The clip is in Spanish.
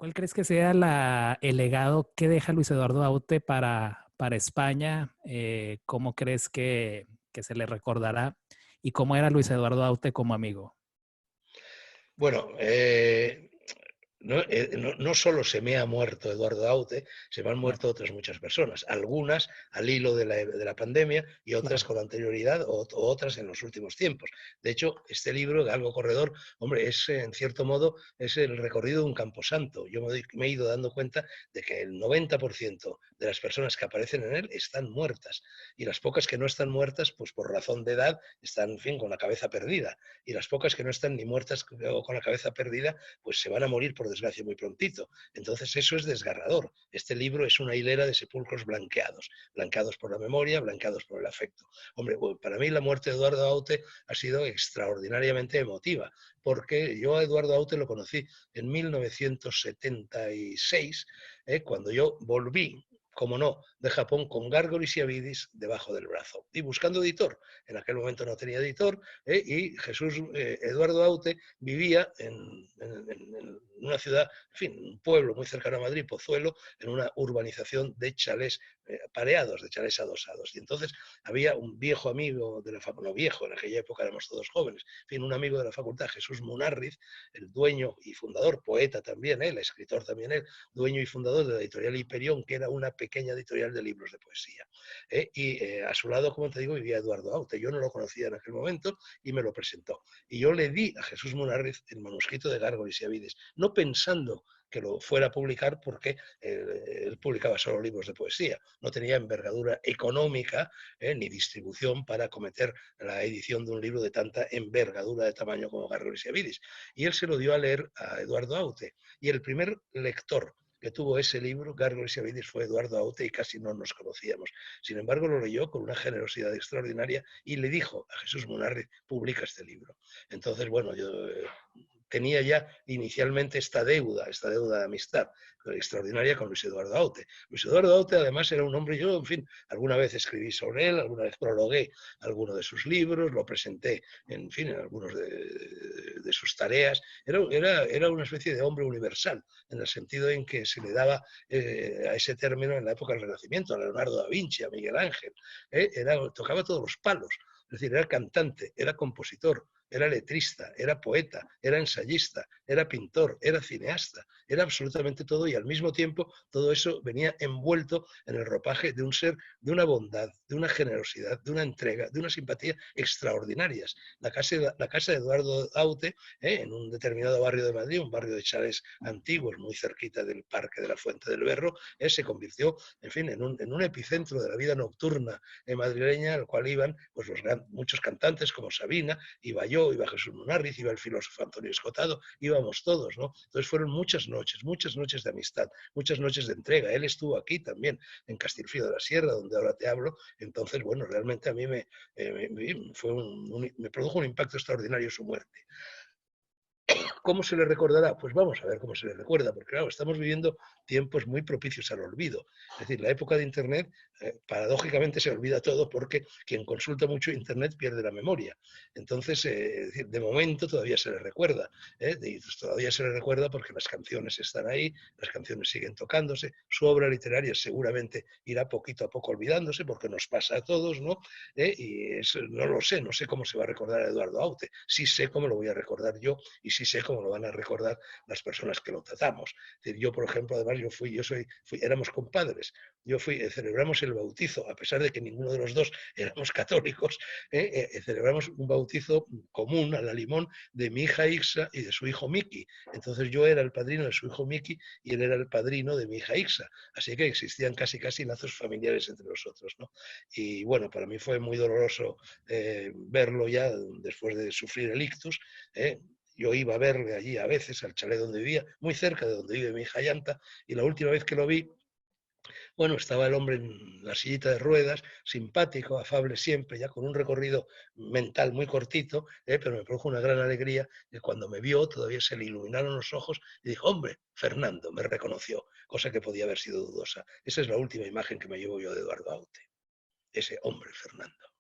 ¿Cuál crees que sea el legado que deja Luis Eduardo Aute para España? ¿Cómo crees que se le recordará? ¿Y cómo era Luis Eduardo Aute como amigo? Bueno, no solo se me ha muerto Eduardo Aute, se me han Claro, muerto otras muchas personas, algunas al hilo de la pandemia y otras claro. con anterioridad o otras en los últimos tiempos. De hecho, este libro, Galgo Corredor, hombre, es en cierto modo es el recorrido de un camposanto. Yo me he ido dando cuenta de que el 90% de las personas que aparecen en él están muertas y las pocas que no están muertas, pues por razón de edad, están, en fin, con la cabeza perdida y las pocas que no están ni muertas o con la cabeza perdida, pues se van a morir por desgracia muy prontito. Entonces eso es desgarrador. Este libro es una hilera de sepulcros blanqueados, blanqueados por la memoria, blanqueados por el afecto. Hombre, para mí la muerte de Eduardo Aute ha sido extraordinariamente emotiva, porque yo a Eduardo Aute lo conocí en 1976, cuando yo volví, como no, de Japón con Gárgolis y Avidis debajo del brazo. Y buscando editor, en aquel momento no tenía editor, y Eduardo Aute vivía en una ciudad, en fin, un pueblo muy cercano a Madrid, Pozuelo, en una urbanización de chalés pareados, de chalés adosados. Y entonces había un viejo amigo de la facultad, no viejo, en aquella época éramos todos jóvenes, en fin, un amigo de la facultad, Jesús Munarriz, el dueño y fundador, poeta también él, escritor también él, dueño y fundador de la editorial Hiperión, que era una pequeña editorial de libros de poesía. A su lado, como te digo, vivía Eduardo Aute. Yo no lo conocía en aquel momento y me lo presentó. Y yo le di a Jesús Munarriz el manuscrito de Gárgoles y Avides, no pensando que lo fuera a publicar porque él publicaba solo libros de poesía, no tenía envergadura económica ni distribución para acometer la edición de un libro de tanta envergadura de tamaño como Gárgoles y Avides. Y él se lo dio a leer a Eduardo Aute. Y el primer lector que tuvo ese libro, Gárgoles y Avides, fue Eduardo Aute y casi no nos conocíamos. Sin embargo, lo leyó con una generosidad extraordinaria y le dijo a Jesús Munarriz, publica este libro. Entonces, bueno, yo tenía ya inicialmente esta deuda de amistad extraordinaria con Luis Eduardo Aute. Luis Eduardo Aute además era un hombre, yo en fin, alguna vez escribí sobre él, alguna vez prologué alguno de sus libros, lo presenté en fin, en algunos de sus tareas. Era una especie de hombre universal, en el sentido en que se le daba a ese término en la época del Renacimiento, a Leonardo da Vinci, a Miguel Ángel, tocaba todos los palos. Es decir, era cantante, era compositor, era letrista, era poeta, era ensayista, era pintor, era cineasta, era absolutamente todo y al mismo tiempo todo eso venía envuelto en el ropaje de un ser de una bondad, de una generosidad, de una entrega, de una simpatía extraordinarias. La casa de Eduardo Aute, en un determinado barrio de Madrid, un barrio de chalés antiguos, muy cerquita del Parque de la Fuente del Berro, se convirtió, en fin, en un epicentro de la vida nocturna madrileña, al cual iban pues, muchos cantantes como Sabina, iba yo, iba Jesús Munarriz, iba el filósofo Antonio Escotado, íbamos todos, ¿no? Entonces fueron muchas noches de amistad, muchas noches de entrega. Él estuvo aquí también, en Castilfrío de la Sierra, donde ahora te hablo. Entonces, bueno, realmente a mí me produjo un impacto extraordinario su muerte. ¿Cómo se le recordará? Pues vamos a ver cómo se le recuerda, porque claro, estamos viviendo tiempos muy propicios al olvido. Es decir, la época de Internet, paradójicamente se olvida todo porque quien consulta mucho Internet pierde la memoria. Entonces, de momento todavía se le recuerda. Todavía se le recuerda porque las canciones están ahí, las canciones siguen tocándose, su obra literaria seguramente irá poquito a poco olvidándose porque nos pasa a todos, ¿no? Y eso, no lo sé, no sé cómo se va a recordar a Eduardo Aute, sí sé cómo lo voy a recordar yo y sí sé cómo lo van a recordar las personas que lo tratamos. Es decir, yo, por ejemplo, además, éramos compadres, celebramos el bautizo, a pesar de que ninguno de los dos éramos católicos, celebramos un bautizo común a la limón de mi hija Ixa y de su hijo Miki. Entonces yo era el padrino de su hijo Miki y él era el padrino de mi hija Ixa. Así que existían casi lazos familiares entre nosotros, ¿no? Y bueno, para mí fue muy doloroso verlo ya después de sufrir el ictus. Yo iba a verle allí a veces al chalet donde vivía, muy cerca de donde vive mi hija Yanta, y la última vez que lo vi, bueno, estaba el hombre en la sillita de ruedas, simpático, afable siempre, ya con un recorrido mental muy cortito, pero me produjo una gran alegría que cuando me vio todavía se le iluminaron los ojos y dijo, hombre, Fernando, me reconoció, cosa que podía haber sido dudosa. Esa es la última imagen que me llevo yo de Eduardo Aute, ese hombre, Fernando.